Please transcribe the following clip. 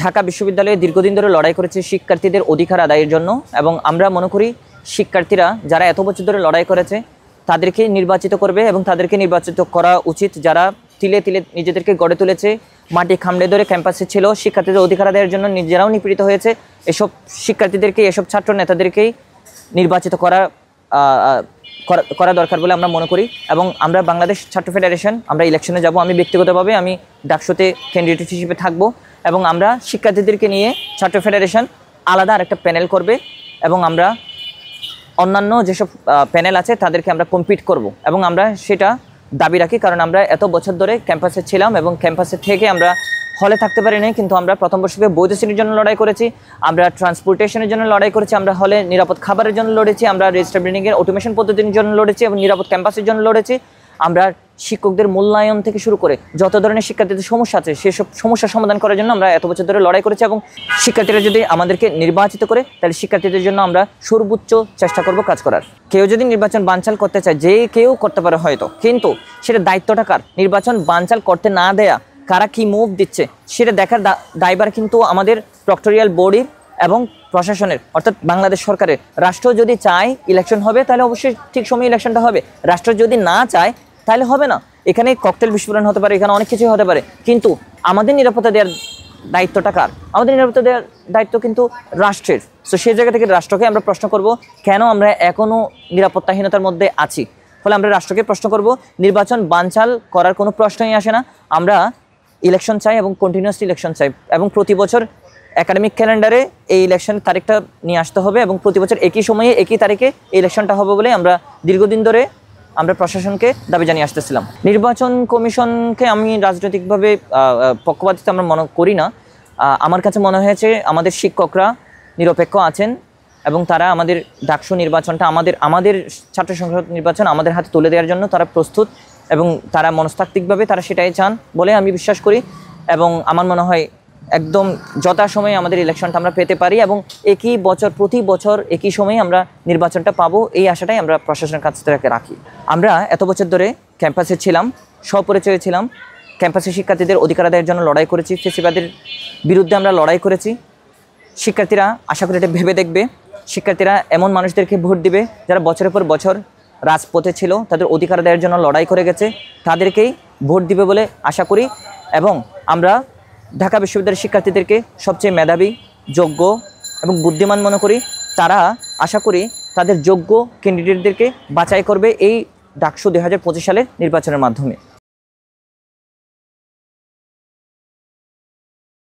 ঢাকা বিশ্ববিদ্যালয়ে দীর্ঘদিন ধরে লড়াই করেছে শিক্ষার্থীদের অধিকার আদায়ের জন্য এবং আমরা মনে করি শিক্ষার্থীরা যারা এত বছর ধরে লড়াই করেছে তাদেরকে নির্বাচিত করবে এবং তাদেরকে নির্বাচিত করা উচিত যারা তিলে তিলে নিজেদেরকে গড়ে তুলেছে, মাটি খামড়ে ধরে ক্যাম্পাসে ছিল, শিক্ষার্থীদের অধিকার আদায়ের জন্য নিজেরাও নিপীড়িত হয়েছে। এসব শিক্ষার্থীদেরকে, এসব ছাত্র নেতাদেরকেই নির্বাচিত করা দরকার বলে আমরা মনে করি। এবং আমরা বাংলাদেশ ছাত্র ফেডারেশন আমরা ইলেকশনে যাব। আমি ব্যক্তিগতভাবে আমি ডাকসুতে ক্যান্ডিডেট হিসেবে থাকব এবং আমরা শিক্ষার্থীদেরকে নিয়ে ছাত্র ফেডারেশন আলাদা আরেকটা প্যানেল করবে এবং আমরা অন্যান্য যেসব প্যানেল আছে তাদেরকে আমরা কম্পিট করব এবং আমরা সেটা দাবি রাখি। কারণ আমরা এত বছর ধরে ক্যাম্পাসে ছিলাম এবং ক্যাম্পাসে থেকে আমরা হলে থাকতে পারি না, কিন্তু আমরা প্রথম বর্ষে বৈধ শ্রেণীর জন্য লড়াই করেছি, আমরা ট্রান্সপোর্টেশনের জন্য লড়াই করেছি, আমরা হলে নিরাপদ খাবারের জন্য লড়েছি, আমরা রেজিস্টার বিল্ডিংয়ের অটোমেশন পদ্ধতির জন্য লড়েছি এবং নিরাপদ ক্যাম্পাসের জন্য লড়েছি। আমরা শিক্ষকদের মূল্যায়ন থেকে শুরু করে যত ধরনের শিক্ষার্থীদের সমস্যা আছে সেসব সমস্যার সমাধান করার জন্য আমরা এত বছর ধরে লড়াই করেছি এবং শিক্ষার্থীরা যদি আমাদেরকে নির্বাচিত করে তাহলে শিক্ষার্থীদের জন্য আমরা সর্বোচ্চ চেষ্টা করব কাজ করার। কেউ যদি নির্বাচন বানচাল করতে চায়, যে কেউ করতে পারে হয়তো, কিন্তু সেটা দায়িত্বটা কার? নির্বাচন বানচাল করতে না দেয়া, কারা কি মুভ দিচ্ছে সেটা দেখার দায়ভার কিন্তু আমাদের প্রক্টোরিয়াল বডির এবং প্রশাসনের, অর্থাৎ বাংলাদেশ সরকারের। রাষ্ট্র যদি চায় ইলেকশন হবে তাহলে অবশ্যই ঠিক সময় ইলেকশনটা হবে, রাষ্ট্র যদি না চায় তাহলে হবে না। এখানে ককটেল বিস্ফোরণ হতে পারে, এখানে অনেক কিছুই হতে পারে, কিন্তু আমাদের নিরাপত্তা দেওয়ার দায়িত্বটা কার? আমাদের নিরাপত্তা দেওয়ার দায়িত্ব কিন্তু রাষ্ট্রের। সো সেই জায়গা থেকে রাষ্ট্রকে আমরা প্রশ্ন করব কেন আমরা এখনও নিরাপত্তাহীনতার মধ্যে আছি। ফলে আমরা রাষ্ট্রকে প্রশ্ন করব, নির্বাচন বানচাল করার কোনো প্রশ্নই আসে না। আমরা ইলেকশন চাই এবং কন্টিনিউয়াসলি ইলেকশন চাই এবং প্রতি বছর একাডেমিক ক্যালেন্ডারে এই ইলেকশন তারিখটা নিয়ে আসতে হবে এবং প্রতি বছর একই সময়ে একই তারিখে এই ইলেকশনটা হবে বলে আমরা দীর্ঘদিন ধরে আমরা প্রশাসনকে দাবি জানিয়ে আসতেছিলাম। নির্বাচন কমিশনকে আমি রাজনৈতিকভাবে পক্ষপাতিত্ব আমরা মনে করি না। আমার কাছে মনে হয়েছে আমাদের শিক্ষকরা নিরপেক্ষ আছেন এবং তারা আমাদের ডাকসু নির্বাচনটা আমাদের ছাত্র সংসদ নির্বাচন আমাদের হাতে তুলে দেওয়ার জন্য তারা প্রস্তুত এবং তারা মনস্তাত্ত্বিকভাবে তারা সেটাই চান বলে আমি বিশ্বাস করি। এবং আমার মনে হয় একদম যথাসময়ে আমাদের ইলেকশনটা আমরা পেতে পারি এবং একই বছর প্রতি বছর একই সময়ে আমরা নির্বাচনটা পাবো, এই আশাটাই আমরা প্রশাসনের কাছ থেকে রাখি। আমরা এত বছর ধরে ক্যাম্পাসে ছিলাম, স্বপরিচয়ে ছিলাম, ক্যাম্পাসে শিক্ষার্থীদের অধিকার আদায়ের জন্য লড়াই করেছি, ফেসিবাদের বিরুদ্ধে আমরা লড়াই করেছি। শিক্ষার্থীরা আশা করি এটা ভেবে দেখবে, শিক্ষার্থীরা এমন মানুষদেরকে ভোট দিবে যারা বছরের পর বছর রাজপথে ছিল, তাদের অধিকার আদায়ের জন্য লড়াই করে গেছে, তাদেরকেই ভোট দিবে বলে আশা করি। এবং আমরা ঢাকা বিশ্ববিদ্যালয়ের শিক্ষার্থীদেরকে সবচেয়ে মেধাবী, যোগ্য এবং বুদ্ধিমান মনে করি। তারা আশা করি তাদের যোগ্য ক্যান্ডিডেটদেরকে বাছাই করবে এই ডাকসু 2025 সালের নির্বাচনের মাধ্যমে।